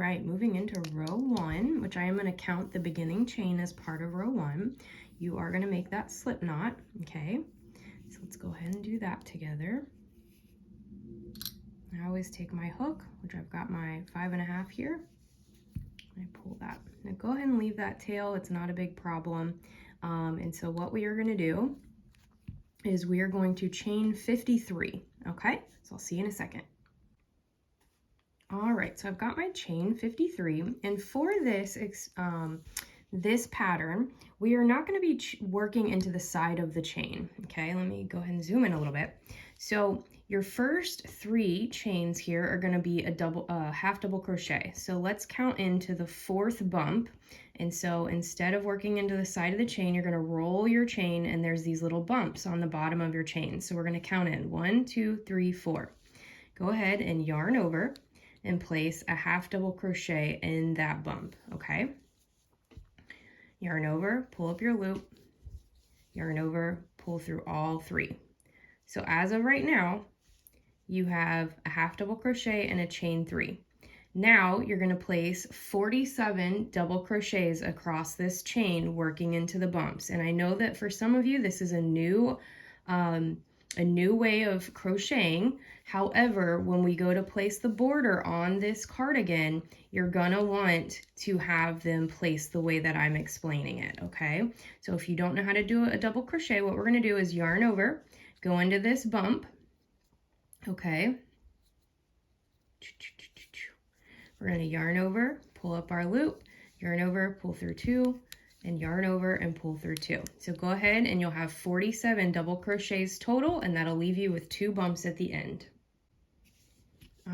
right, moving into row 1, which I am going to count the beginning chain as part of row 1. You are going to make that slip knot, okay? So let's go ahead and do that together. I always take my hook, which I've got my 5.5 here. I pull that. Now go ahead and leave that tail. It's not a big problem. And so what we are going to do is we are going to chain 53, okay? So I'll see you in a second. All right, so I've got my chain 53, and for this this pattern, we are not going to be working into the side of the chain, okay? Let me go ahead and zoom in a little bit. So your first 3 chains here are going to be a half double crochet. So let's count into the 4th bump. And so instead of working into the side of the chain, you're going to roll your chain, and there's these little bumps on the bottom of your chain. So we're going to count in 1, 2, 3, 4. Go ahead and yarn over and place a half double crochet in that bump, okay? Yarn over, pull up your loop, yarn over, pull through all 3. So as of right now, you have a half double crochet and a chain 3. Now you're going to place 47 double crochets across this chain, working into the bumps. And I know that for some of you, this is a new way of crocheting. However, when we go to place the border on this cardigan, you're gonna want to have them placed the way that I'm explaining it, okay? So if you don't know how to do a double crochet, what we're gonna do is yarn over, go into this bump, okay? We're gonna yarn over, pull up our loop, yarn over, pull through 2, and yarn over and pull through 2. So go ahead and you'll have 47 double crochets total, and that'll leave you with 2 bumps at the end.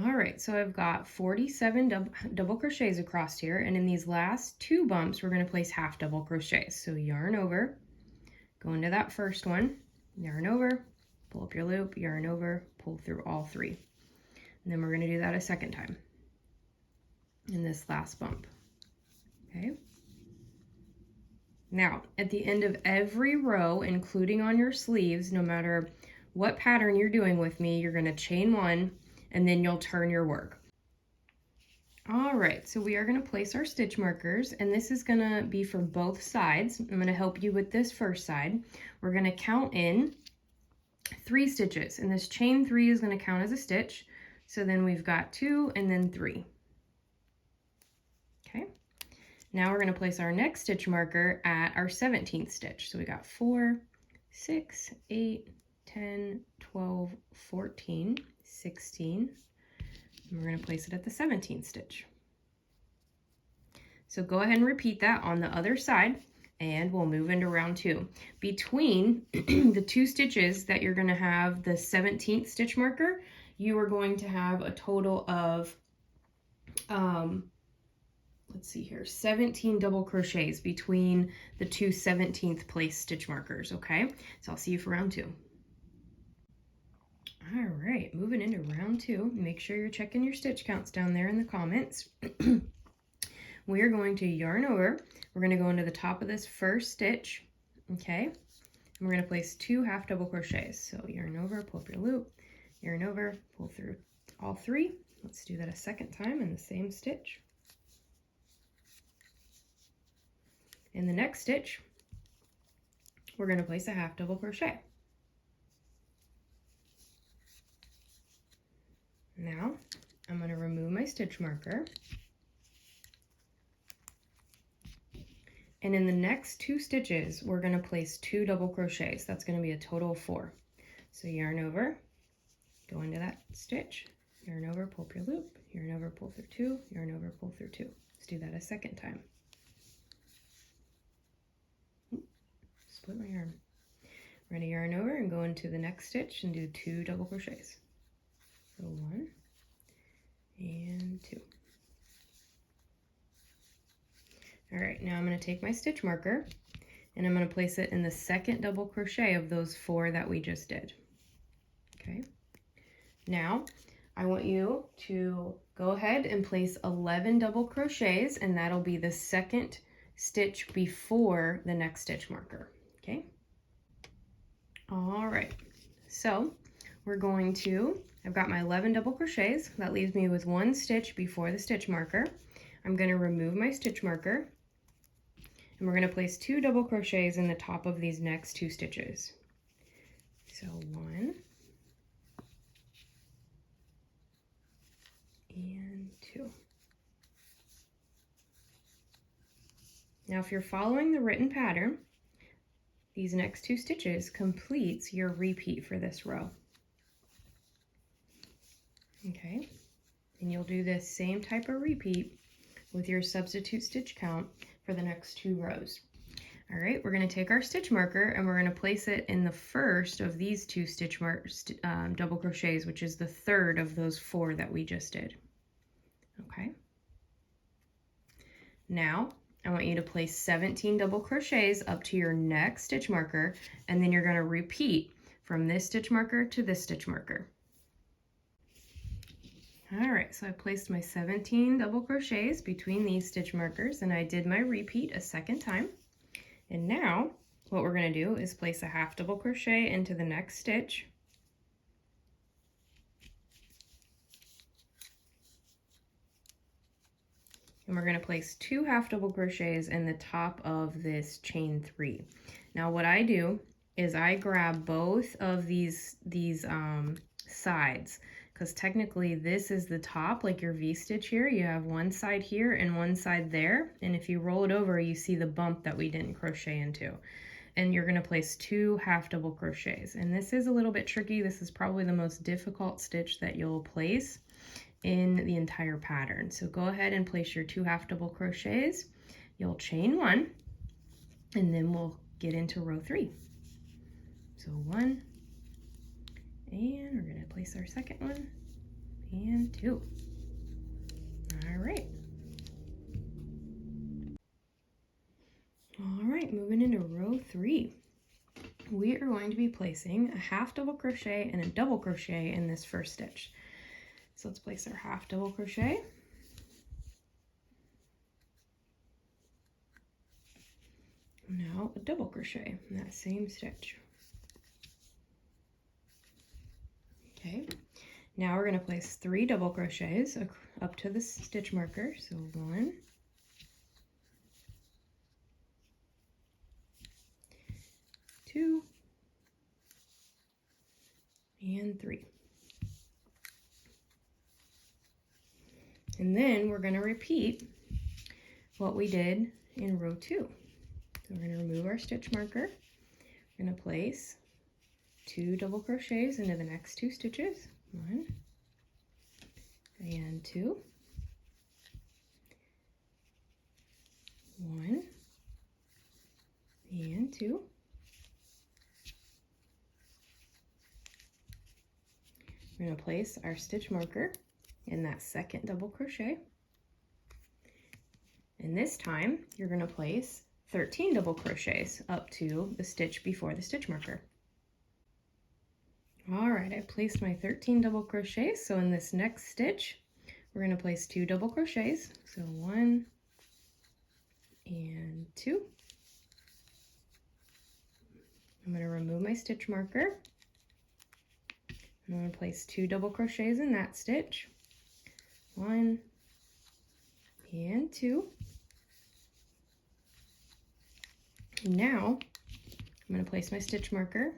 All right, so I've got 47 double crochets across here, and in these last 2 bumps, we're going to place half double crochets. So yarn over, go into that first one, yarn over, pull up your loop, yarn over, pull through all 3. And then we're going to do that a second time in this last bump, okay? Now, at the end of every row, including on your sleeves, no matter what pattern you're doing with me, you're going to chain 1, and then you'll turn your work. All right, so we are going to place our stitch markers, and this is going to be for both sides. I'm going to help you with this first side. We're going to count in 3 stitches, and this chain 3 is going to count as a stitch. So then we've got 2 and then 3. Okay. Now we're going to place our next stitch marker at our 17th stitch. So we got 4, 6, 8, 10, 12, 14, 16. And we're going to place it at the 17th stitch. So go ahead and repeat that on the other side, and we'll move into round 2. Between the 2 stitches that you're going to have the 17th stitch marker, you are going to have a total of let's see here, 17 double crochets between the 2 17th place stitch markers, okay? So I'll see you for round 2. All right, moving into round 2. Make sure you're checking your stitch counts down there in the comments. We are going to yarn over. We're going to go into the top of this first stitch, okay? And we're going to place 2 half double crochets. So yarn over, pull up your loop, yarn over, pull through all 3. Let's do that a second time in the same stitch. In the next stitch, we're going to place a half double crochet. Now, I'm going to remove my stitch marker. And in the next 2 stitches, we're going to place 2 double crochets. That's going to be a total of 4. So yarn over, go into that stitch, yarn over, pull up your loop, yarn over, pull through 2, yarn over, pull through 2. Let's do that a second time. Split my yarn. We're going to yarn over and go into the next stitch and do 2 double crochets. So 1 and 2. All right, now I'm going to take my stitch marker and I'm going to place it in the second double crochet of those 4 that we just did. Okay. Now I want you to go ahead and place 11 double crochets, and that'll be the second stitch before the next stitch marker. Okay. All right, so we're going to, I've got my 11 double crochets. That leaves me with 1 stitch before the stitch marker. I'm going to remove my stitch marker, and we're going to place 2 double crochets in the top of these next 2 stitches. So 1 and 2. Now if you're following the written pattern, these next 2 stitches completes your repeat for this row. Okay, and you'll do this same type of repeat with your substitute stitch count for the next 2 rows. All right, we're going to take our stitch marker and we're going to place it in the first of these 2 double crochets, which is the third of those 4 that we just did. Okay. Now, I want you to place 17 double crochets up to your next stitch marker, and then you're going to repeat from this stitch marker to this stitch marker. All right, so I placed my 17 double crochets between these stitch markers, and I did my repeat a second time. And now what we're going to do is place a half double crochet into the next stitch. And we're going to place 2 half double crochets in the top of this chain 3. Now what I do is I grab both of these sides, because technically this is the top, like your V-stitch here. You have one side here and one side there, and if you roll it over, you see the bump that we didn't crochet into. And you're going to place 2 half double crochets. And this is a little bit tricky. This is probably the most difficult stitch that you'll place in the entire pattern. So go ahead and place your 2 half double crochets. You'll chain 1, and then we'll get into row 3. So 1, and we're going to place our second one, and 2. All right. All right, moving into row 3. We are going to be placing a half double crochet and a double crochet in this first stitch. So let's place our half double crochet. Now a double crochet in that same stitch. Okay, now we're going to place 3 double crochets up to the stitch marker. So 1, 2, and 3. And then we're going to repeat what we did in row 2. So we're going to remove our stitch marker. We're going to place 2 double crochets into the next 2 stitches. 1 and 2. 1 and 2. We're going to place our stitch marker in that second double crochet. And this time you're going to place 13 double crochets up to the stitch before the stitch marker. All right, I placed my 13 double crochets. So in this next stitch, we're going to place 2 double crochets. So 1 and 2. I'm going to remove my stitch marker. I'm going to place 2 double crochets in that stitch. 1 and 2. Now I'm going to place my stitch marker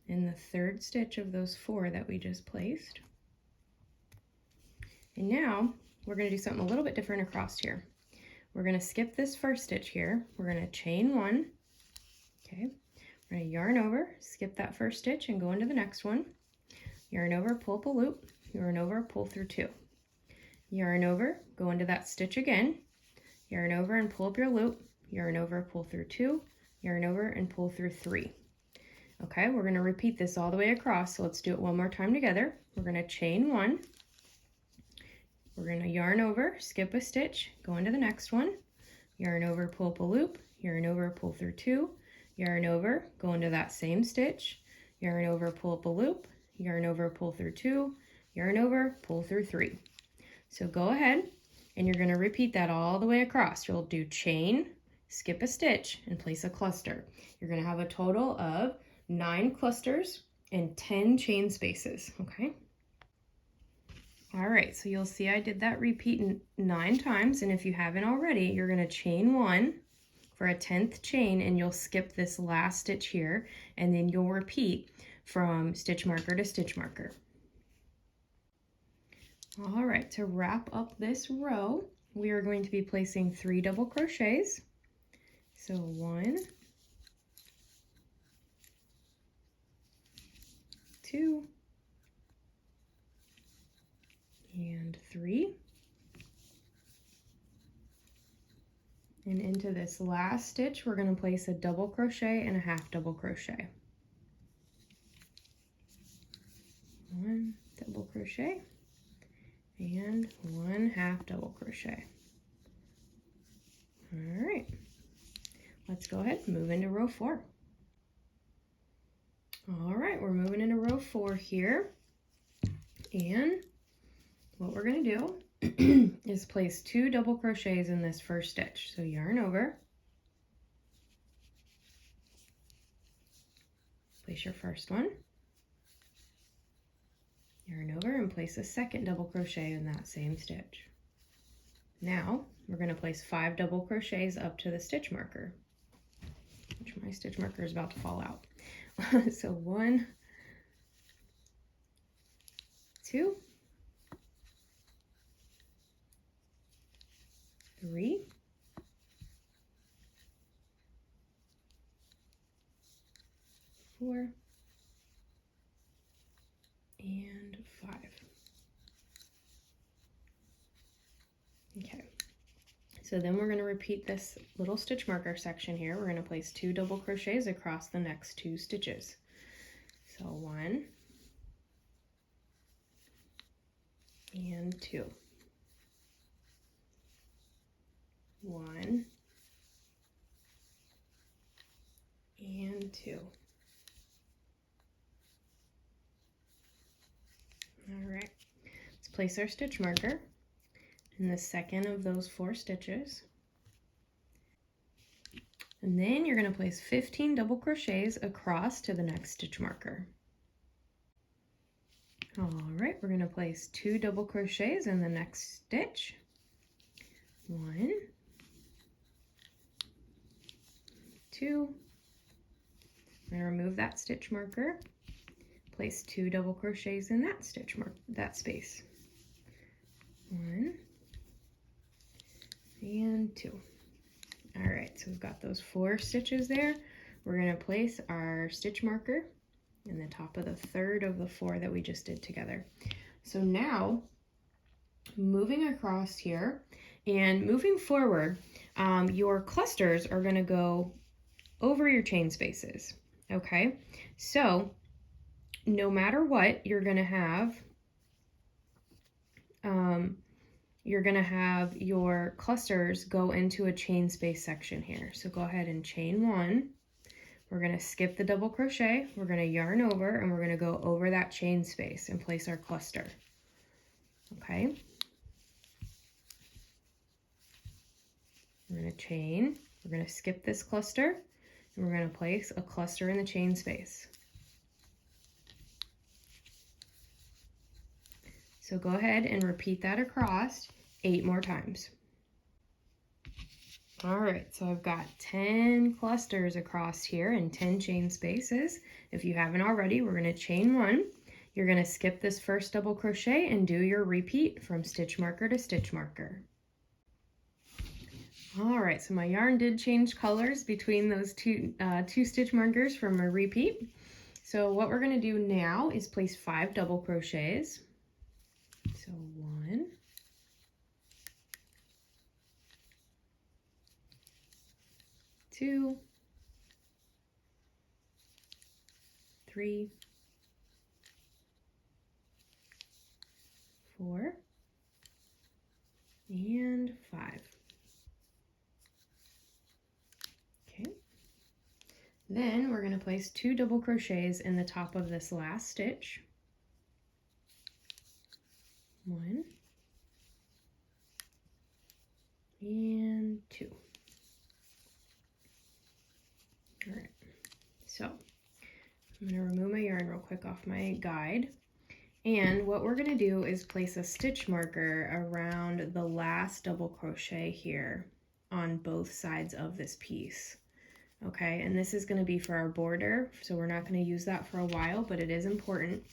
in the third stitch of those 4 that we just placed. And now we're going to do something a little bit different across here. We're going to skip this first stitch here. We're going to chain 1. Okay. We're going to yarn over, skip that first stitch and go into the next one. Yarn over, pull up a loop, yarn over, pull through 2. Yarn over, go into that stitch again. Yarn over and pull up your loop. Yarn over, pull through 2. Yarn over and pull through 3. Okay, we're going to repeat this all the way across, so let's do it one more time together. We're going to chain 1. We're going to yarn over, skip a stitch, go into the next one. Yarn over, pull up a loop. Yarn over, pull through 2. Yarn over, go into that same stitch. Yarn over, pull up a loop. Yarn over, pull through 2. Yarn over, pull through 3. So go ahead and you're going to repeat that all the way across. You'll do chain, skip a stitch, and place a cluster. You're going to have a total of 9 clusters and 10 chain spaces, okay? All right, so you'll see I did that repeat 9 times, and if you haven't already, you're going to chain 1 for a 10th chain, and you'll skip this last stitch here, and then you'll repeat from stitch marker to stitch marker. All right, to wrap up this row, we are going to be placing 3 double crochets. So 1, 2, and 3. And into this last stitch, we're going to place a double crochet and a half double crochet. 1 double crochet and 1 half double crochet. All right, let's go ahead and move into row 4. All right, we're moving into row 4 here, and what we're going to do is place 2 double crochets in this first stitch. So yarn over, place your first one, yarn over, and place a second double crochet in that same stitch. Now we're going to place 5 double crochets up to the stitch marker, which my stitch marker is about to fall out. So 1, 2, 3, 4, and 5. Okay, so then we're going to repeat this little stitch marker section here. We're going to place 2 double crochets across the next 2 stitches. So 1 and 2. 1 and 2. All right, let's place our stitch marker in the second of those 4 stitches. And then you're going to place 15 double crochets across to the next stitch marker. All right, we're going to place 2 double crochets in the next stitch. 1, 2. I'm going to remove that stitch marker. Place 2 double crochets in that stitch mark, that space. 1 and 2. All right, so we've got those 4 stitches there. We're going to place our stitch marker in the top of the third of the 4 that we just did together. So now, moving across here and moving forward, your clusters are going to go over your chain spaces. Okay, so no matter what, you're going to have your clusters go into a chain space section here. So go ahead and chain 1. We're going to skip the double crochet. We're going to yarn over, and we're going to go over that chain space and place our cluster. Okay. We're going to chain. We're going to skip this cluster, and we're going to place a cluster in the chain space. So go ahead and repeat that across 8 more times. All right, so I've got 10 clusters across here and 10 chain spaces. If you haven't already, we're going to chain 1. You're going to skip this first double crochet and do your repeat from stitch marker to stitch marker. All right, so my yarn did change colors between those two stitch markers from a repeat. So what we're going to do now is place 5 double crochets. So 1, 2, 3, 4, and 5. Okay. Then we're going to place 2 double crochets in the top of this last stitch. 1 and 2. All right, so I'm going to remove my yarn real quick off my guide, And what we're going to do is place a stitch marker around the last double crochet here on both sides of this piece. Okay, and this is going to be for our border, so we're not going to use that for a while, but it is important.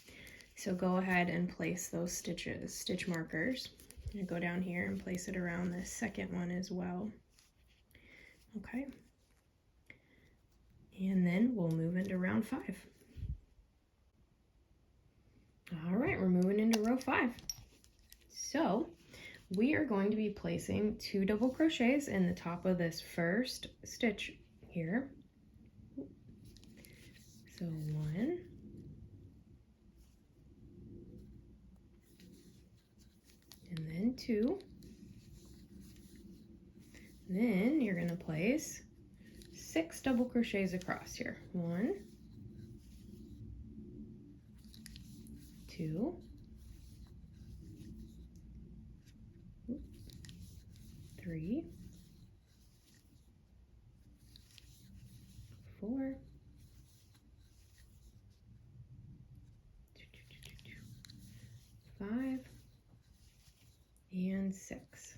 So go ahead and place those stitch markers. I'm going to go down here and place it around this second one as well. Okay, and then we'll move into round 5. All right, we're moving into row 5. So we are going to be placing 2 double crochets in the top of this first stitch here. So 1, and then 2. Then you're going to place 6 double crochets across here. 1, 2, 3, 4, 5, and 6.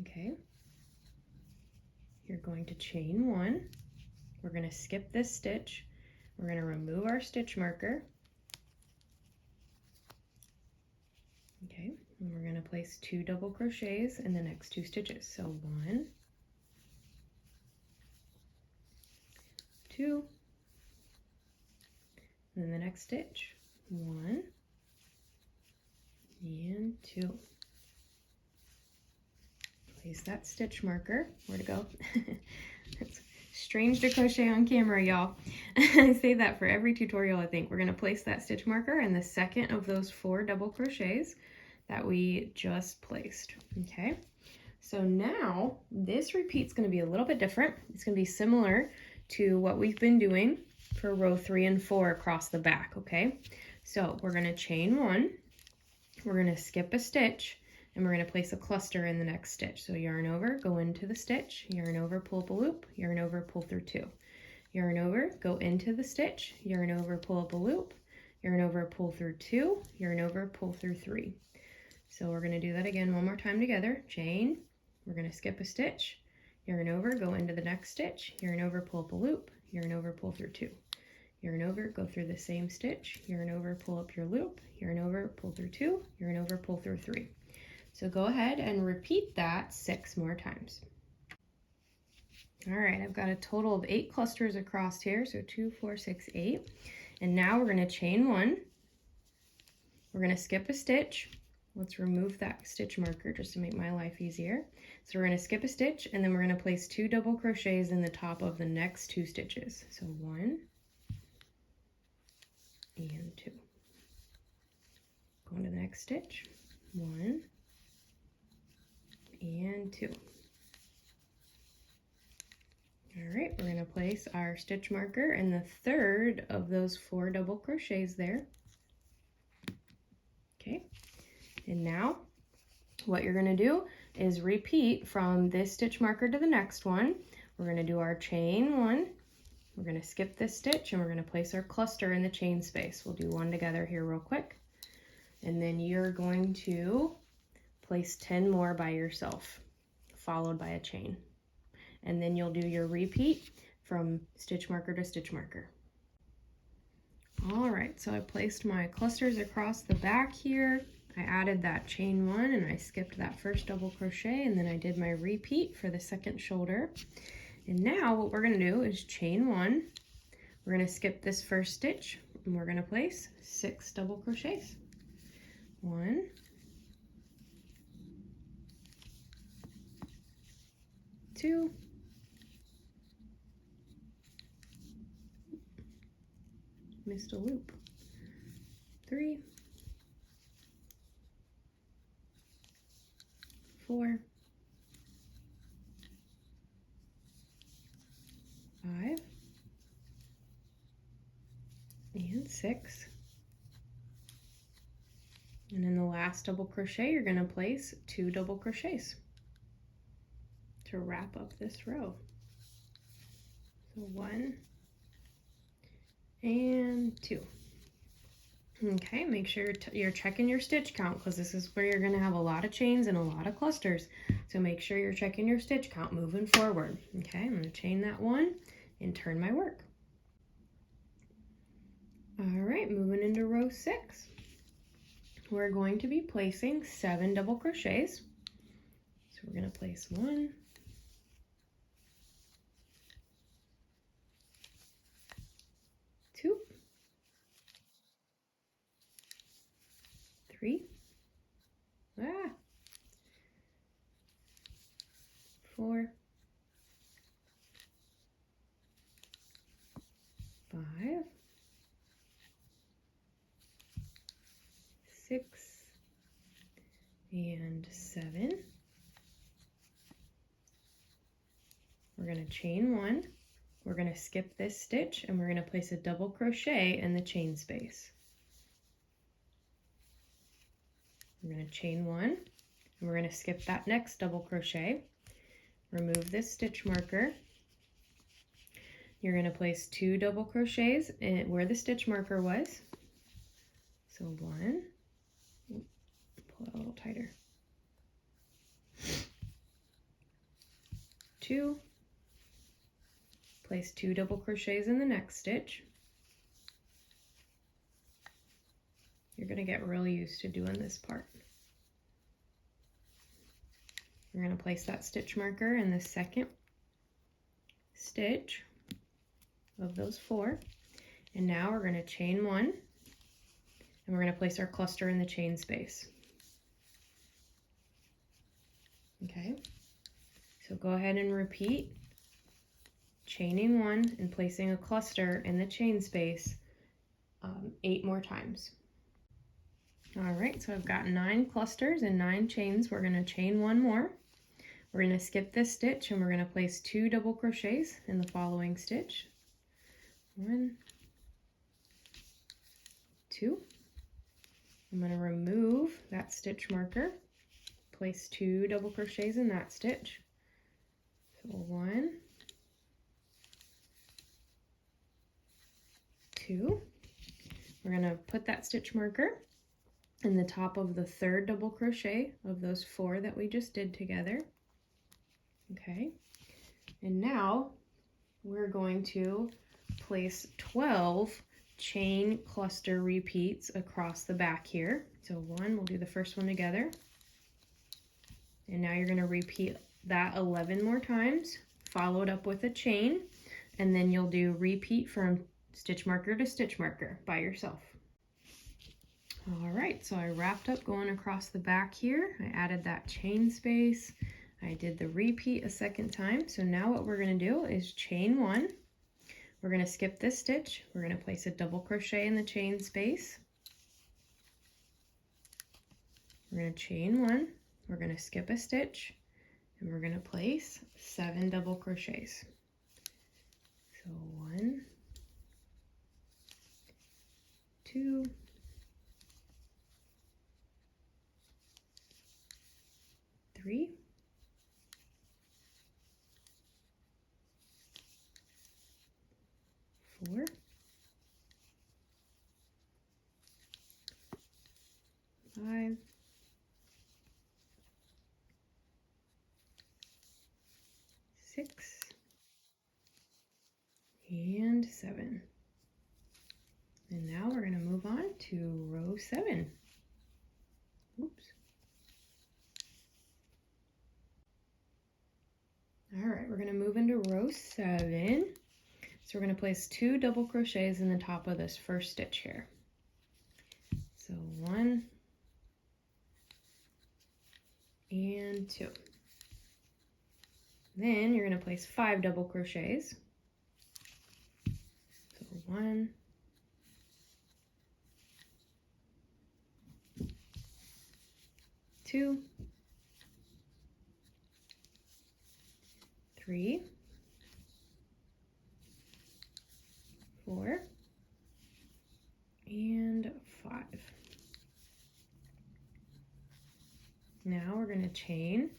Okay. You're going to chain 1. We're going to skip this stitch. We're going to remove our stitch marker. Okay, and we're going to place 2 double crochets in the next 2 stitches. So 1, 2, and then the next stitch, 1 and 2. Place that stitch marker. Where to go? It's strange to crochet on camera, y'all. I say that for every tutorial, I think. We're going to place that stitch marker in the second of those 4 double crochets that we just placed. Okay, so now this repeat's going to be a little bit different. It's going to be similar to what we've been doing for row 3 and 4 across the back. Okay, so we're going to chain 1, we're going to skip a stitch, and we're going to place a cluster in the next stitch. So yarn over, go into the stitch, yarn over, pull up a loop, yarn over, pull through 2. Yarn over, go into the stitch, yarn over, pull up a loop, yarn over, pull through 2, yarn over, pull through 3. So we're going to do that again one more time together. Chain, we're going to skip a stitch, yarn over, go into the next stitch, yarn over, pull up a loop, yarn over, pull through 2. Yarn over, go through the same stitch, yarn over, pull up your loop, yarn over, pull through 2, yarn over, pull through 3. So go ahead and repeat that 6 more times. All right, I've got a total of 8 clusters across here, so 2, 4, 6, 8. And now we're going to chain 1. We're going to skip a stitch. Let's remove that stitch marker just to make my life easier. So we're going to skip a stitch, and then we're going to place 2 double crochets in the top of the next 2 stitches. So 1 and 2. Go into the next stitch. 1 and 2. All right, we're going to place our stitch marker in the third of those 4 double crochets there. Okay, and now what you're going to do is repeat from this stitch marker to the next one. We're going to do our chain 1. We're going to skip this stitch, and we're going to place our cluster in the chain space. We'll do one together here real quick. And then you're going to place 10 more by yourself, followed by a chain. And then you'll do your repeat from stitch marker to stitch marker. All right, so I placed my clusters across the back here. I added that chain 1, and I skipped that first double crochet, and then I did my repeat for the second shoulder. And now what we're going to do is chain 1. We're going to skip this first stitch, and we're going to place 6 double crochets. 1, 2, 'Missed a loop. 3, 4, 5, and 6. And in the last double crochet, you're going to place 2 double crochets to wrap up this row. So 1 and 2. Okay, make sure you're checking your stitch count because this is where you're going to have a lot of chains and a lot of clusters. So make sure you're checking your stitch count moving forward. Okay, I'm going to chain that one and turn my work. All right, moving into row 6. We're going to be placing 7 double crochets. So we're going to place 1, 2, 3, 4, 5, 6, and 7. We're going to chain 1. We're going to skip this stitch and we're going to place a double crochet in the chain space. We're going to chain 1 and we're going to skip that next double crochet. Remove this stitch marker. You're going to place 2 double crochets in where the stitch marker was. So 1, pull it a little tighter. 2, place 2 double crochets in the next stitch. You're going to get really used to doing this part. You're going to place that stitch marker in the second stitch of those 4. And now we're going to chain 1 and we're going to place our cluster in the chain space. Okay, so go ahead and repeat chaining 1 and placing a cluster in the chain space 8 more times. All right, so I've got 9 clusters and 9 chains. We're going to chain 1 more. We're going to skip this stitch and we're going to place 2 double crochets in the following stitch. 1, 2. I'm going to remove that stitch marker, place 2 double crochets in that stitch. So 1, 2. We're going to put that stitch marker in the top of the 3rd double crochet of those 4 that we just did together. Okay, and now we're going to place 12 chain cluster repeats across the back here. So 1, we'll do the first one together. And now you're going to repeat that 11 more times, followed up with a chain, and then you'll do repeat from stitch marker to stitch marker by yourself. All right, so I wrapped up going across the back here. I added that chain space. I did the repeat a second time. So now what we're going to do is chain 1. We're going to skip this stitch. We're going to place a double crochet in the chain space. We're going to chain 1. We're going to skip a stitch and we're going to place 7 double crochets. So 1, 2, 3, 4, 5, 6, and 7. And now we're going to move on to row 7. Oops. All right, we're going to move into row 7. So we're going to place 2 double crochets in the top of this first stitch here. So 1 and 2. Then you're going to place 5 double crochets. So 1, 2, 3, 4, and 5. Now we're going to chain.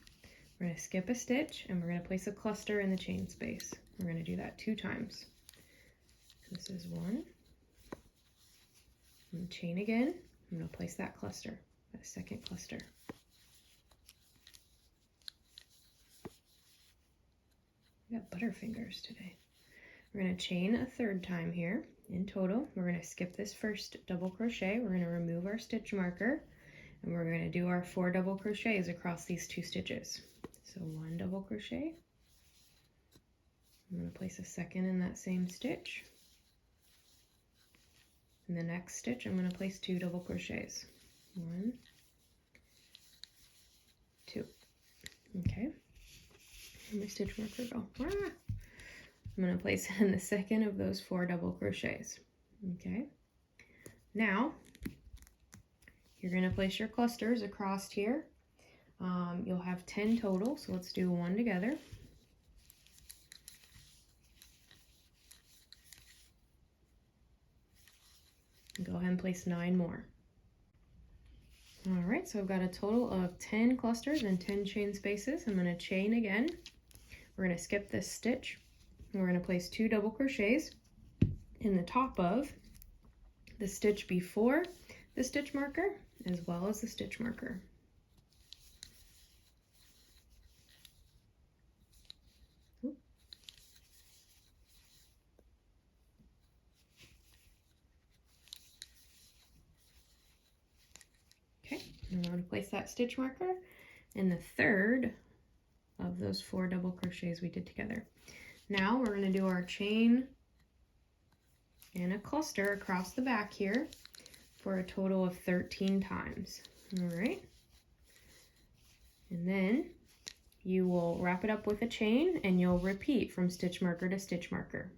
We're going to skip a stitch and we're going to place a cluster in the chain space. We're going to do that 2 times. So this is 1, I'm going to chain again. I'm going to place that cluster, that second cluster. I got butterfingers today. We're going to chain a third time here. In total, we're going to skip this first double crochet. We're going to remove our stitch marker, and we're going to do our 4 double crochets across these 2 stitches. So 1 double crochet. I'm going to place a second in that same stitch. In the next stitch, I'm going to place 2 double crochets. 1, 2. Okay. Where'd my stitch marker go? Ah! I'm going to place in the second of those 4 double crochets. Okay. Now, you're going to place your clusters across here. You'll have 10 total, so let's do 1 together. And go ahead and place 9 more. All right, so I've got a total of 10 clusters and 10 chain spaces. I'm going to chain again. We're going to skip this stitch. And we're going to place 2 double crochets in the top of the stitch before the stitch marker, as well as the stitch marker. Okay, and I'm going to place that stitch marker in the third of those 4 double crochets we did together. Now we're going to do our chain and a cluster across the back here for a total of 13 times. All right. And then you will wrap it up with a chain and you'll repeat from stitch marker to stitch marker.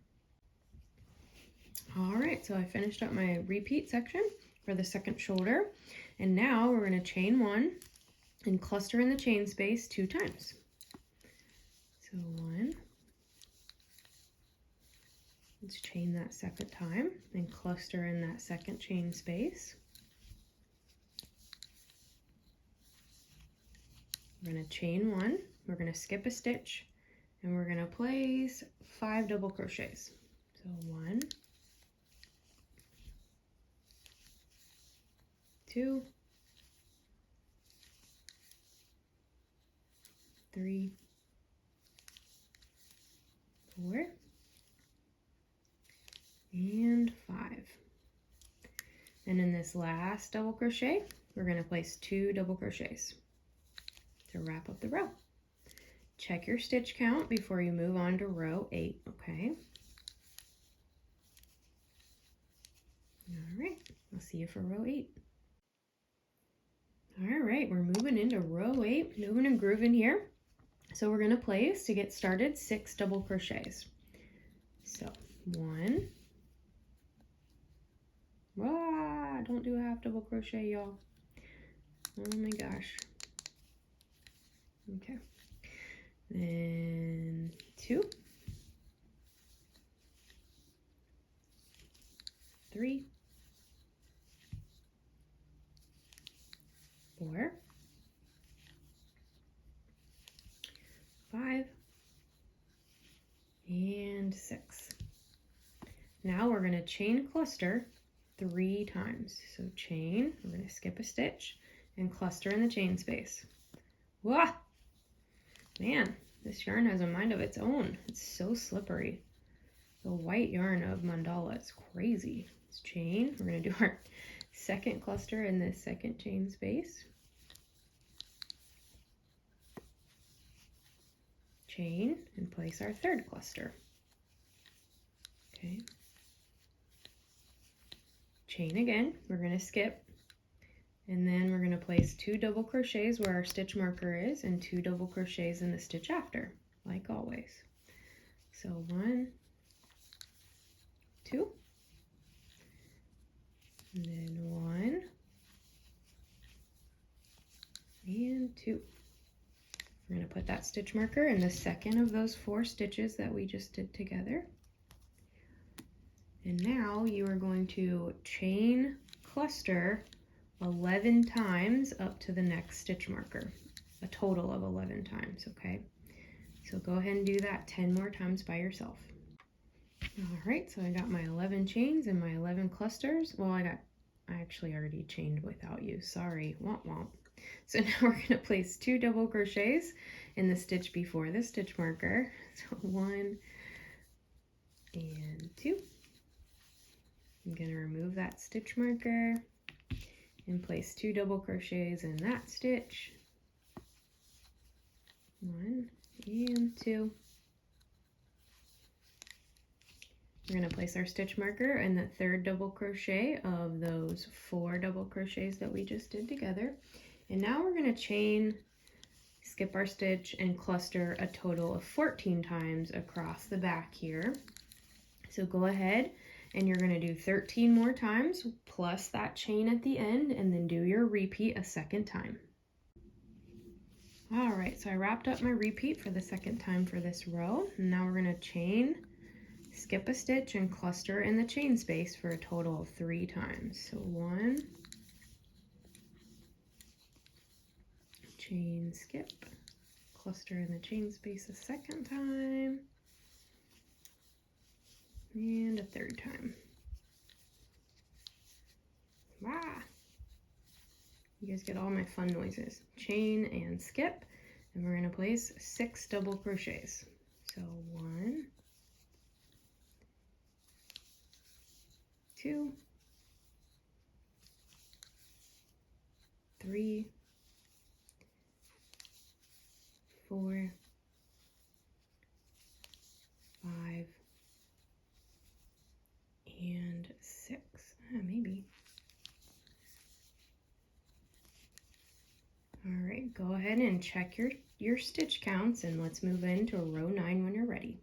All right, so I finished up my repeat section for the second shoulder. And now we're going to chain 1 and cluster in the chain space 2 times. So 1. Let's chain that second time and cluster in that second chain space. We're going to chain 1, we're going to skip a stitch, and we're going to place 5 double crochets. So 1, 2, 3, 4, and 5. And in this last double crochet, we're going to place 2 double crochets to wrap up the row. Check your stitch count before you move on to row 8, okay? All right, I'll see you for row 8. All right, we're moving into row 8, moving and grooving here. So we're going to place, to get started, 6 double crochets. So 1, don't do a half double crochet, y'all. Oh my gosh. Okay. Then 2, 3, 4, 5, and 6. Now we're going to chain cluster 3 times. So chain, we're going to skip a stitch and cluster in the chain space. Wah! Man, this yarn has a mind of its own. It's so slippery. The white yarn of mandala is crazy. Let's chain. We're going to do our second cluster in this second chain space. Chain and place our third cluster. Okay. Chain again. We're going to skip. And then we're going to place 2 double crochets where our stitch marker is and 2 double crochets in the stitch after, like always. So 1, 2, and then 1, and 2. We're going to put that stitch marker in the second of those 4 stitches that we just did together. And now you are going to chain cluster 11 times up to the next stitch marker, a total of 11 times, okay? So go ahead and do that 10 more times by yourself. All right, so I got my 11 chains and my 11 clusters. Well, I got I actually already chained without you. Sorry. Womp womp. So now we're going to place 2 double crochets in the stitch before the stitch marker. So 1 and 2. I'm going to remove that stitch marker and place 2 double crochets in that stitch. 1 and 2. We're going to place our stitch marker in the 3rd double crochet of those 4 double crochets that we just did together. And now we're going to chain, skip our stitch, and cluster a total of 14 times across the back here. So go ahead and you're going to do 13 more times plus that chain at the end, and then do your repeat a second time. All right, so I wrapped up my repeat for the second time for this row. And now we're going to chain, skip a stitch, and cluster in the chain space for a total of 3 times. So 1, chain, skip, cluster in the chain space a second time, and a 3rd time. Wow! You guys get all my fun noises. Chain and skip, and we're going to place 6 double crochets. So 1, 2, 3, 4, 5, and 6. Maybe. All right, go ahead and check your stitch counts, and let's move into row 9 when you're ready.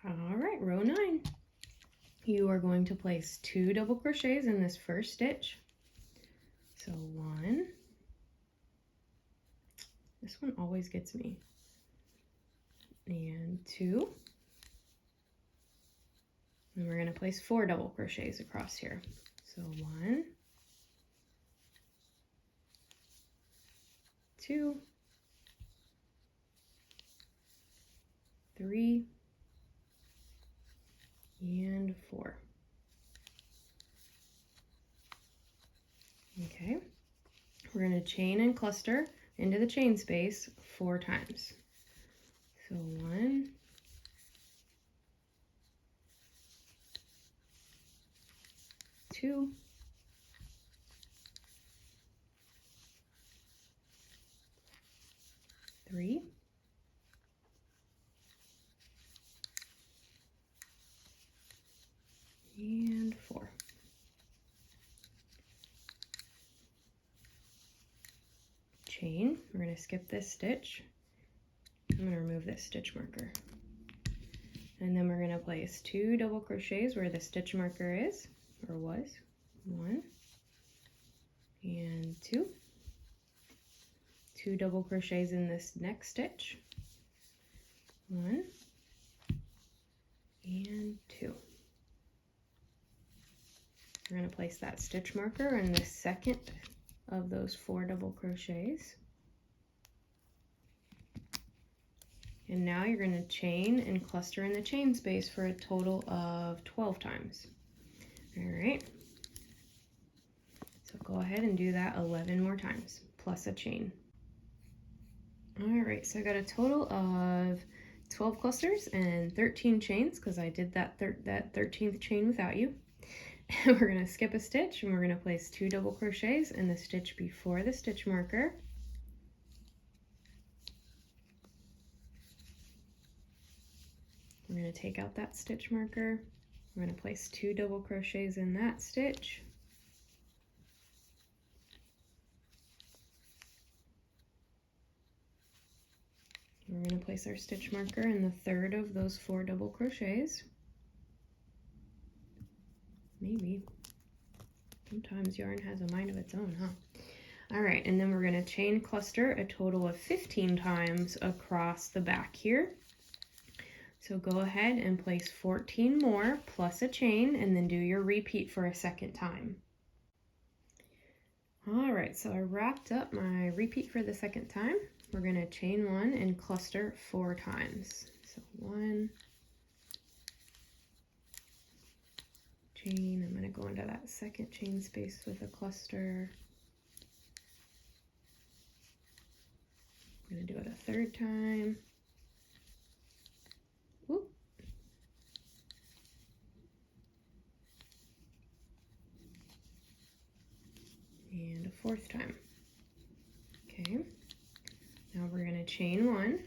All right, row 9. You are going to place 2 double crochets in this first stitch. So 1. This one always gets me. And 2. And we're going to place 4 double crochets across here. So 1, 2, 3, and 4. Okay, we're going to chain and cluster into the chain space 4 times. So 1, 2, 3, and 4. Chain, we're going to skip this stitch. I'm going to remove this stitch marker. And then we're going to place 2 double crochets where the stitch marker is, or was. 1 and 2. 2 double crochets in this next stitch. 1 and 2. We're going to place that stitch marker in the second of those 4 double crochets. And now you're going to chain and cluster in the chain space for a total of 12 times. All right. So go ahead and do that 11 more times, plus a chain. All right, so I got a total of 12 clusters and 13 chains because I did that 13th chain without you. And we're going to skip a stitch, and we're going to place 2 double crochets in the stitch before the stitch marker. We're going to take out that stitch marker. We're going to place 2 double crochets in that stitch. We're going to place our stitch marker in the third of those 4 double crochets. Maybe. Sometimes yarn has a mind of its own, huh? All right, and then we're going to chain cluster a total of 15 times across the back here. So go ahead and place 14 more plus a chain, and then do your repeat for a second time. All right, so I wrapped up my repeat for the second time. We're going to chain 1 and cluster 4 times. So 1, chain. I'm going to go into that second chain space with a cluster. I'm going to do it a third time. Whoop. And a fourth time. Okay, now we're going to chain one.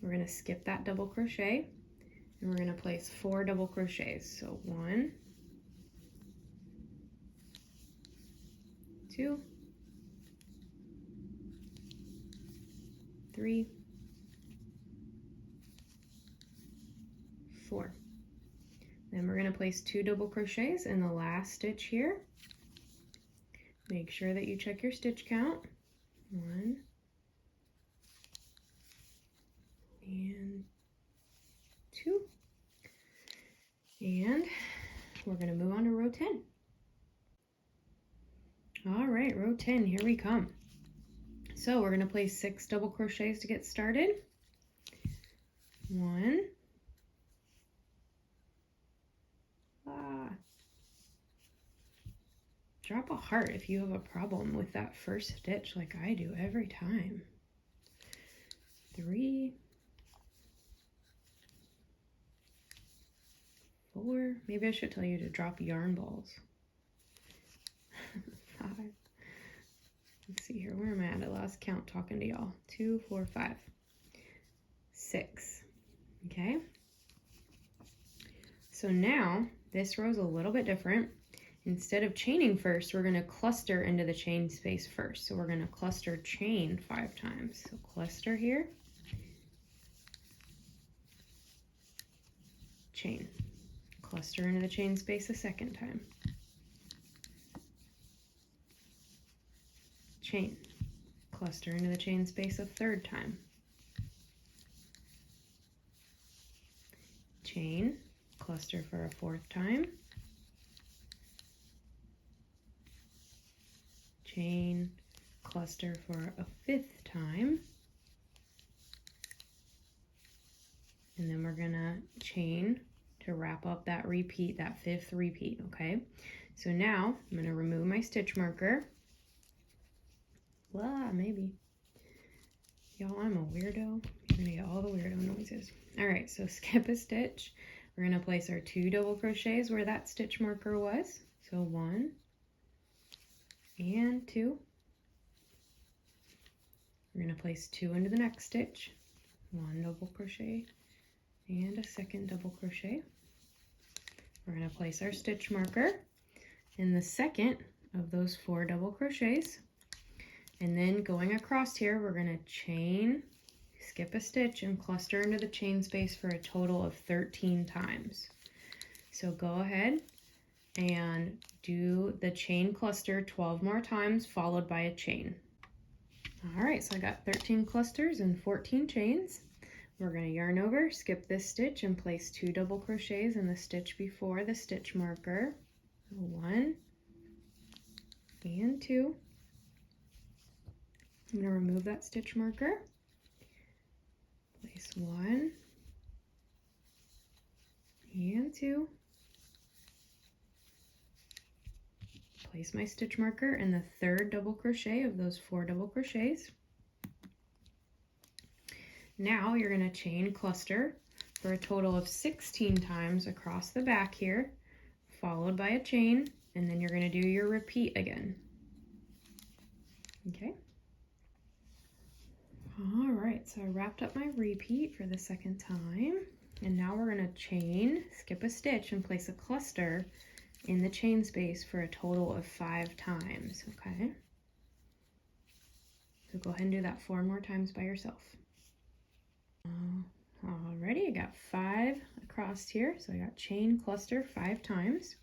We're going to skip that double crochet, and we're going to place 4 double crochets. So 1, 2, 3, 4. Then we're going to place 2 double crochets in the last stitch here. Make sure that you check your stitch count. 1 and 2. And we're going to move on to row 10. All right, row 10, here we come. So we're going to place 6 double crochets to get started. 1. Drop a heart if you have a problem with that first stitch like I do every time. 3, 4. Maybe I should tell you to drop yarn balls. 5. Let's see here. Where am I at? I lost count talking to y'all. 2, 4, 5. 6. Okay. So now this row is a little bit different. Instead of chaining first, we're going to cluster into the chain space first. So we're going to cluster chain 5 times. So cluster here, chain, cluster into the chain space a second time, chain, cluster into the chain space a third time, chain, cluster for a 4th time, chain, cluster for a 5th time, and then we're gonna chain to wrap up that repeat, that 5th repeat. Okay, so now I'm gonna remove my stitch marker. Well, maybe y'all, I'm a weirdo. You're gonna get all the weirdo noises. All right, so skip a stitch. We're gonna place our 2 double crochets where that stitch marker was. So 1 and 2. We're going to place 2 into the next stitch, 1 double crochet and a 2nd double crochet. We're going to place our stitch marker in the second of those 4 double crochets, and then going across here we're going to chain, skip a stitch, and cluster into the chain space for a total of 13 times. So go ahead and do the chain cluster 12 more times, followed by a chain. All right, so I got 13 clusters and 14 chains. We're going to yarn over, skip this stitch, and place 2 double crochets in the stitch before the stitch marker. 1 and 2. I'm going to remove that stitch marker. Place 1 and 2. Place my stitch marker in the 3rd double crochet of those 4 double crochets. Now you're going to chain cluster for a total of 16 times across the back here, followed by a chain, and then you're going to do your repeat again. Okay. All right, so I wrapped up my repeat for the 2nd time, and now we're going to chain, skip a stitch, and place a cluster in the chain space for a total of 5 times. Okay, so go ahead and do that 4 more times by yourself. Alrighty, I got 5 across here, so I got chain cluster 5 times.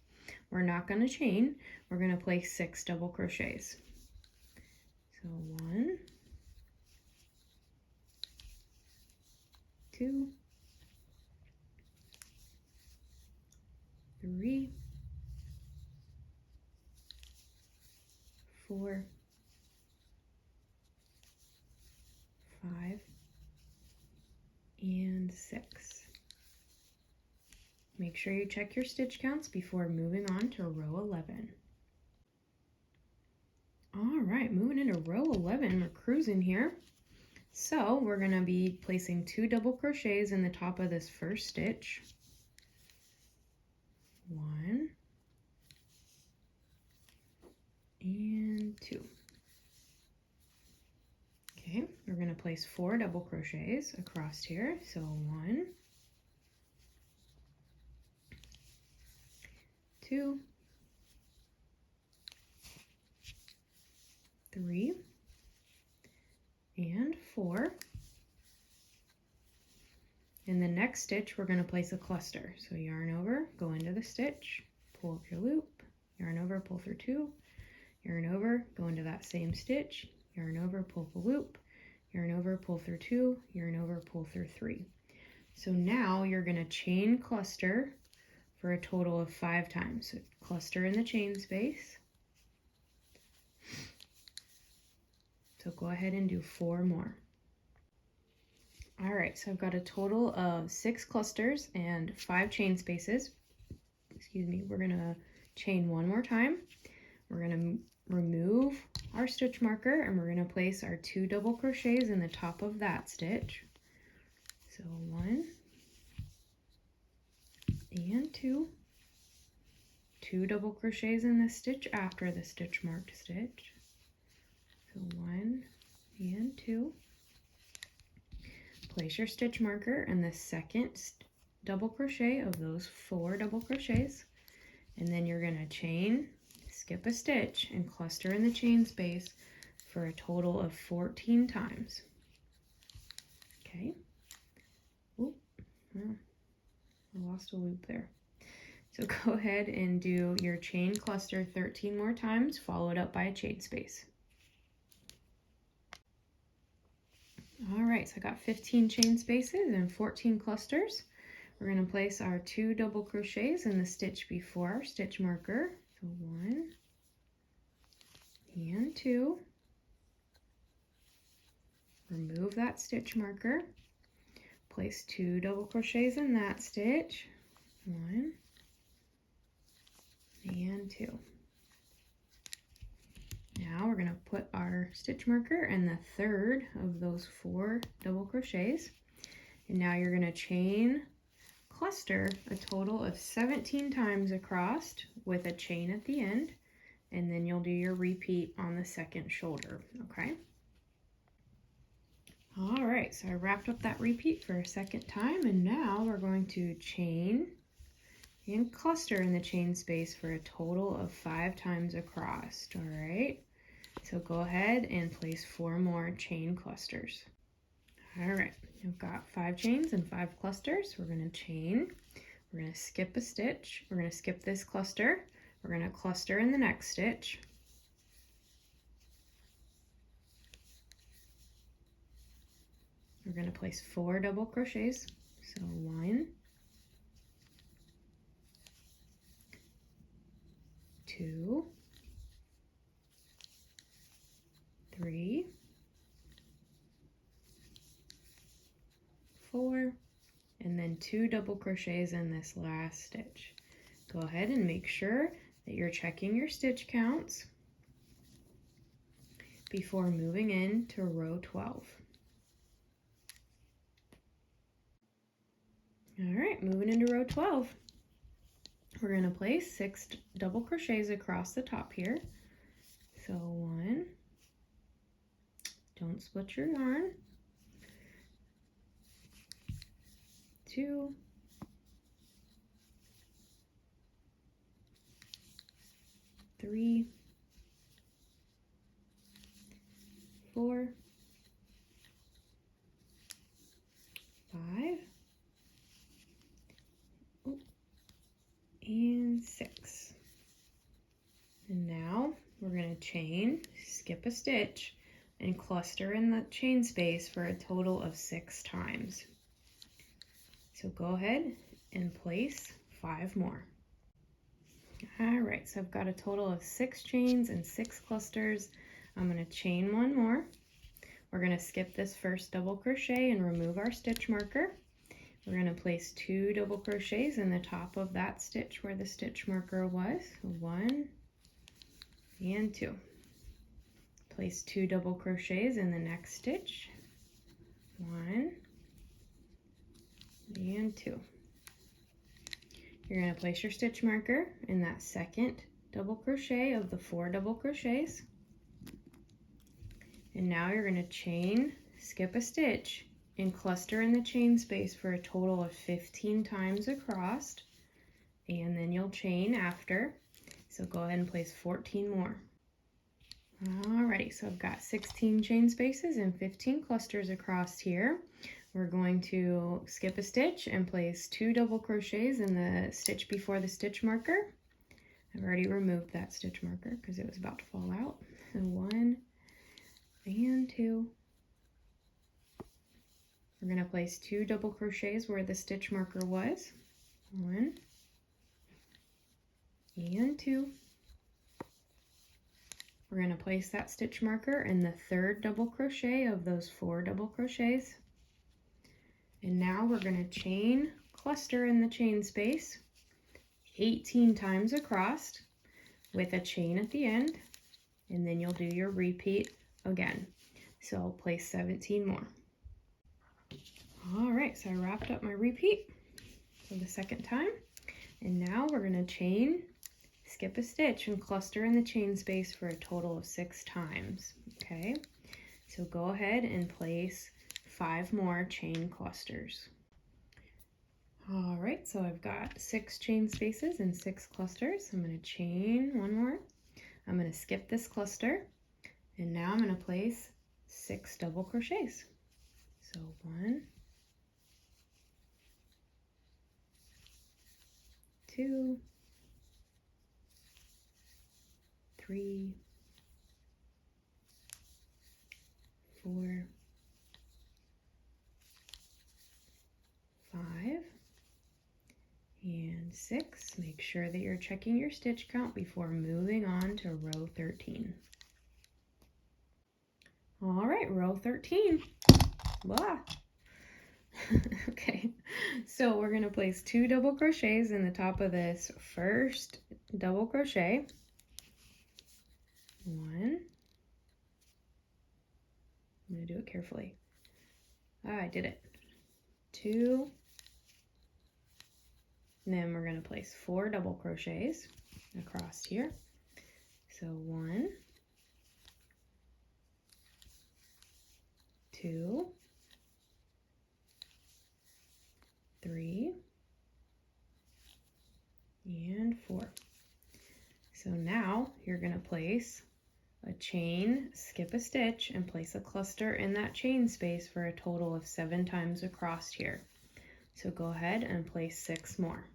We're not going to chain, we're going to place 6 double crochets. So 1, 2, 3, 4, 5, and 6. Make make sure you check your stitch counts before moving on to row 11. All right, moving into row 11, we're cruising here. So we're going to be placing 2 double crochets in the top of this first stitch. 1 and 2. Okay, we're going to place 4 double crochets across here. So 1, 2, 3, and 4. In the next stitch, we're going to place a cluster. So yarn over, go into the stitch, pull up your loop, yarn over, pull through 2, yarn over, go into that same stitch, yarn over, pull the loop, yarn over, pull through 2, yarn over, pull through 3. So now you're going to chain cluster for a total of 5 times. So cluster in the chain space. So go ahead and do 4 more. All right, so I've got a total of 6 clusters and 5 chain spaces. Excuse me, we're gonna chain 1 more time. We're gonna remove our stitch marker and we're gonna place our 2 double crochets in the top of that stitch. So 1 and 2. 2 double crochets in the stitch after the stitch marked stitch. So 1 and 2. Place your stitch marker in the second double crochet of those 4 double crochets, and then you're going to chain, skip a stitch, and cluster in the chain space for a total of 14 times. Okay. Oop, well, I lost a loop there. So go ahead and do your chain cluster 13 more times, followed up by a chain space. All right, so I got 15 chain spaces and 14 clusters. We're going to place our 2 double crochets in the stitch before our stitch marker. So 1 and 2. Remove that stitch marker. Place 2 double crochets in that stitch. 1 and 2. Now we're going to put our stitch marker in the third of those 4 double crochets. And now you're going to chain cluster a total of 17 times across with a chain at the end. And then you'll do your repeat on the second shoulder, okay? All right, so I wrapped up that repeat for a second time, and now we're going to chain and cluster in the chain space for a total of 5 times across, all right? So go ahead and place 4 more chain clusters. All right, I've got 5 chains and 5 clusters. We're going to chain, we're going to skip a stitch, we're going to skip this cluster, we're going to cluster in the next stitch. We're going to place 4 double crochets, so 1, 2, 3, 4, and then 2 double crochets in this last stitch. Go ahead and make sure that you're checking your stitch counts before moving into row 12. All right, moving into row 12. We're going to place 6 double crochets across the top here. So 1, don't split your yarn, 2, 3, 4, 5, and 6. And now we're going to chain, skip a stitch, and cluster in the chain space for a total of 6 times. So go ahead and place 5 more. All right, so I've got a total of 6 chains and 6 clusters. I'm going to chain 1 more. We're going to skip this first double crochet and remove our stitch marker. We're going to place 2 double crochets in the top of that stitch where the stitch marker was. 1 and 2. Place 2 double crochets in the next stitch. 1 and 2. You're going to place your stitch marker in that second double crochet of the 4 double crochets. And now you're going to chain, skip a stitch, and cluster in the chain space for a total of 15 times across. And then you'll chain after. So go ahead and place 14 more. Alrighty, so I've got 16 chain spaces and 15 clusters across here. We're going to skip a stitch and place 2 double crochets in the stitch before the stitch marker. I've already removed that stitch marker because it was about to fall out. So 1 and 2. We're going to place 2 double crochets where the stitch marker was. 1 and 2. We're going to place that stitch marker in the 3rd double crochet of those 4 double crochets. And now we're going to chain, cluster in the chain space 18 times across with a chain at the end, and then you'll do your repeat again. So I'll place 17 more. All right, so I wrapped up my repeat for the second time, and now we're going to chain, skip a stitch, and cluster in the chain space for a total of 6 times. Okay, so go ahead and place 5 more chain clusters. All right, so I've got 6 chain spaces and 6 clusters. I'm going to chain 1 more. I'm going to skip this cluster, and now I'm going to place 6 double crochets. So 1, 2, 3, 4, 5, and 6. Make sure that you're checking your stitch count before moving on to row 13. All right, row 13. Blah. Okay, so we're going to place 2 double crochets in the top of this first double crochet. 1. I'm going to do it carefully. I did it. 2. And then we're going to place 4 double crochets across here. So 1, 2, 3, and 4. So now you're going to place a chain, skip a stitch, and place a cluster in that chain space for a total of 7 times across here. So go ahead and place 6 more.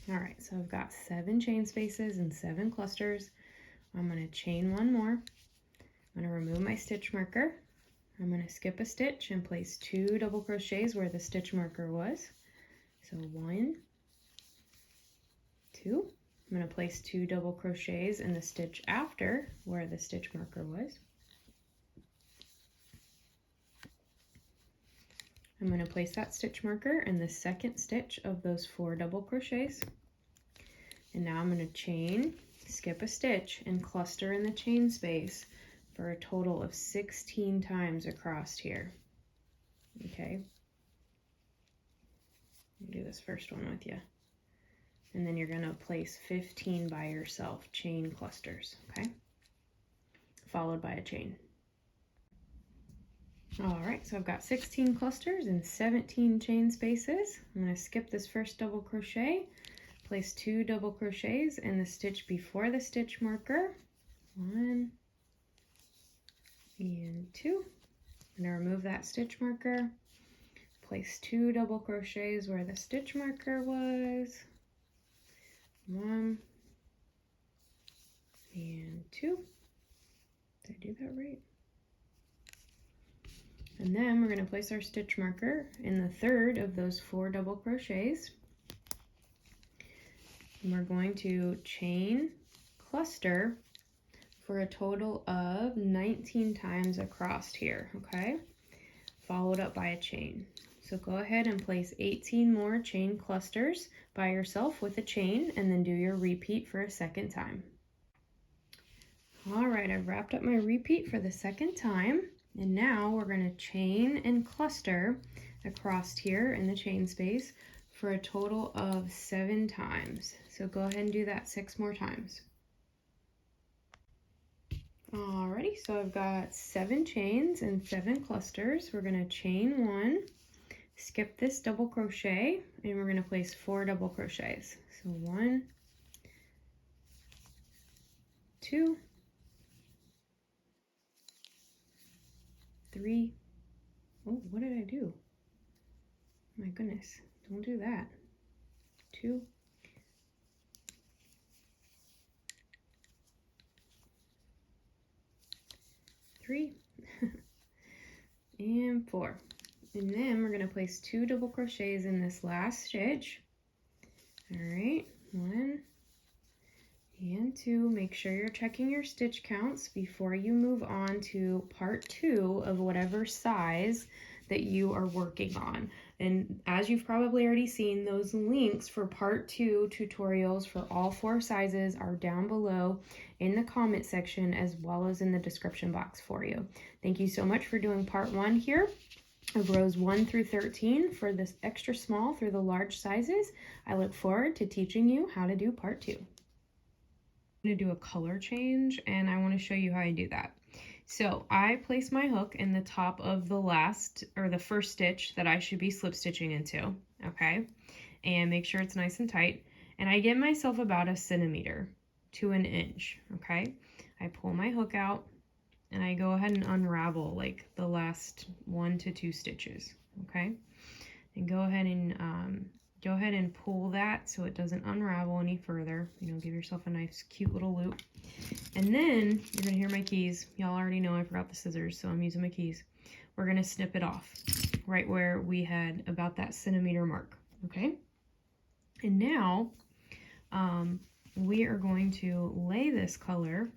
All right, so I've got 7 chain spaces and 7 clusters. I'm going to chain 1 more. I'm going to remove my stitch marker. I'm going to skip a stitch and place 2 double crochets where the stitch marker was. So 1, 2. I'm going to place 2 double crochets in the stitch after where the stitch marker was. I'm going to place that stitch marker in the second stitch of those 4 double crochets. And now I'm going to chain, skip a stitch, and cluster in the chain space for a total of 16 times across here. Okay. I'll do this first one with you. And then you're going to place 15 by yourself, chain clusters, okay? Followed by a chain. All right, so I've got 16 clusters and 17 chain spaces. I'm going to skip this first double crochet, place 2 double crochets in the stitch before the stitch marker. 1 and 2. I'm going to remove that stitch marker, place 2 double crochets where the stitch marker was. 1 and 2. Did I do that right? And then we're going to place our stitch marker in the third of those 4 double crochets. And we're going to chain, cluster for a total of 19 times across here, okay? Followed up by a chain. So go ahead and place 18 more chain clusters by yourself with a chain, and then do your repeat for a second time. All right, I've wrapped up my repeat for the second time, and now we're going to chain and cluster across here in the chain space for a total of 7 times. So go ahead and do that 6 more times. Alrighty, so I've got 7 chains and 7 clusters. We're going to chain 1, skip this double crochet, and we're going to place 4 double crochets. So 1, 2, 3. Oh, what did I do? My goodness, don't do that. 2, 3, and 4. And then we're going to place 2 double crochets in this last stitch. All right, 1 and 2. Make sure you're checking your stitch counts before you move on to part 2 of whatever size that you are working on. And as you've probably already seen, those links for part 2 tutorials for all 4 sizes are down below in the comment section as well as in the description box for you. Thank you so much for doing part 1 here of rows 1 through 13 for this extra small through the large sizes. I look forward to teaching you how to do part 2. I'm going to do a color change, and I want to show you how I do that. So I place my hook in the top of the last or the first stitch that I should be slip stitching into, okay? And make sure it's nice and tight. And I give myself about 1 centimeter to 1 inch, okay? I pull my hook out and I go ahead and unravel like the last 1 to 2 stitches, okay? And go ahead and pull that so it doesn't unravel any further. You know, give yourself a nice cute little loop. And then you're gonna hear my keys. Y'all already know I forgot the scissors, so I'm using my keys. We're gonna snip it off right where we had about that centimeter mark, okay? And now we are going to lay this color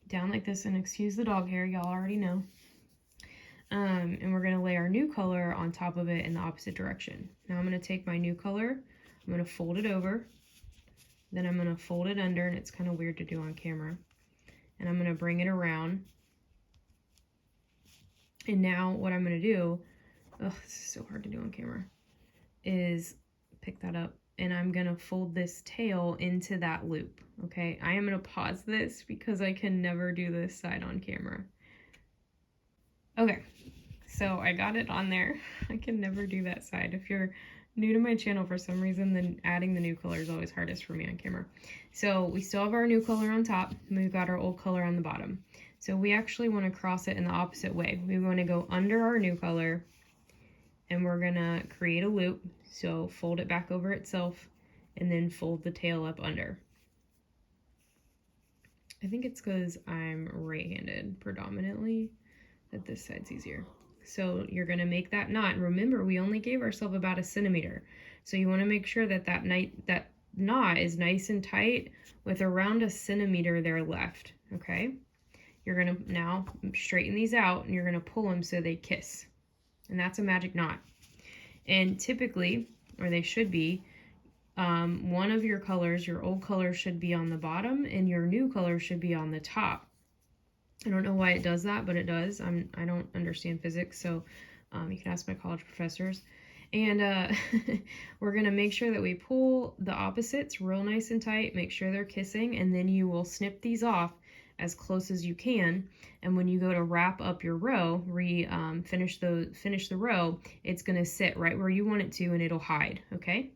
down like this, and excuse the dog hair, y'all already know. And we're gonna lay our new color on top of it in the opposite direction. Now I'm gonna take my new color, I'm gonna fold it over, then I'm gonna fold it under, and it's kind of weird to do on camera. And I'm gonna bring it around. And now what I'm gonna do, this is so hard to do on camera, is pick that up, and I'm gonna fold this tail into that loop, okay? I am gonna pause this because I can never do this side on camera. Okay, so I got it on there. I can never do that side. If you're new to my channel for some reason, then adding the new color is always hardest for me on camera. So we still have our new color on top, and we've got our old color on the bottom. So we actually want to cross it in the opposite way. We want to go under our new color, and we're gonna create a loop. So fold it back over itself, and then fold the tail up under. I think it's because I'm right-handed predominantly that this side's easier. So you're gonna make that knot. Remember, we only gave ourselves about 1 centimeter. So you wanna make sure that that knot is nice and tight with around 1 centimeter there left, okay? You're gonna now straighten these out, and you're gonna pull them so they kiss. And that's a magic knot. And typically, or they should be, one of your colors, your old color should be on the bottom, and your new color should be on the top. I don't know why it does that, but it does. I don't understand physics, so you can ask my college professors. And we're gonna make sure that we pull the opposites real nice and tight, make sure they're kissing, and then you will snip these off as close as you can. And when you go to wrap up your row, finish the row, it's gonna sit right where you want it to, and it'll hide, okay?